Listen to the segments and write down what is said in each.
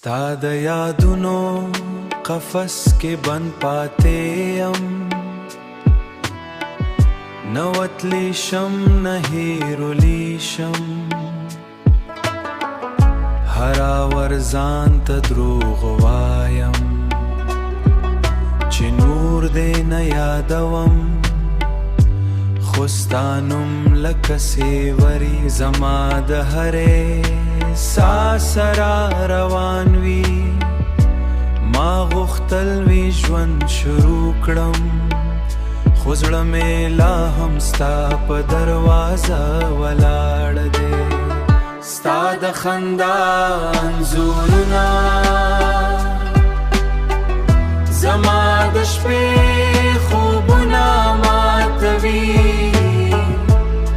स्ता द यादुनो قفس के बन पाते नवतलीशम नहीरुलीशम हरावर ज़ान्त द्रोग वायम चिनूर दे न यादवम खुस्तानुम लकसेवरी जमाद हरे सासरा रवानवी मा गुख्तलवी ज्वन शुरू कडम खुजड़ में ला हम स्ता प दरवाजा वलाड़ दे स्ता द खंदा अंजुरना जमा द शपे खूबना मातवी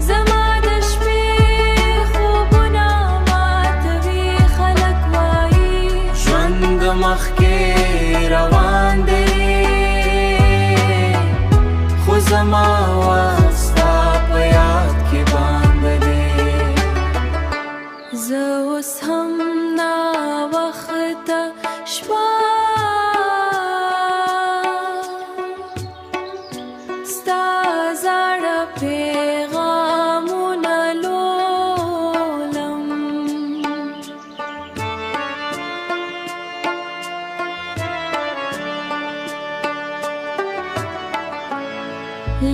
जमा द शपे खूबना मातवी खलक वाई ज्वंद मख के रवान दे ज़मा वास्ता प याद के बांध दे ज़ उस हम ना वक्त शपा स्ता ज़ाड़ पैगामुन लोलम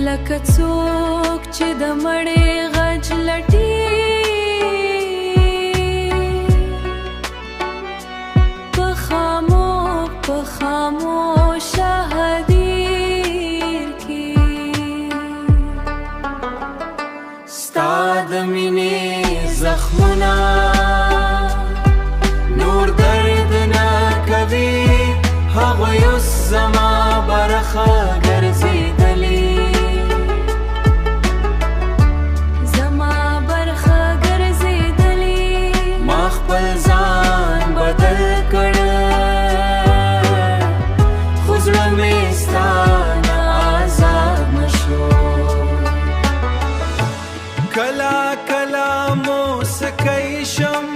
लक څوک چې د مړې غج لټي په خاموش حدیر کې ستا د مینې زخمونه نور درد نه کوي هغوی اوس زما برخه ګرځېدلي کلا کلا موسکیشم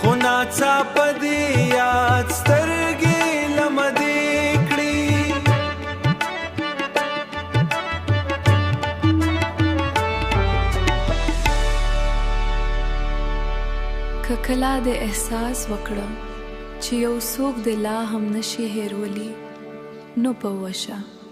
خونا څاپه دی یاد سترګې لمدې کړي که کلا د احساس وکړه چې یو څوک د لا هم نشي هیرولی نو په وشه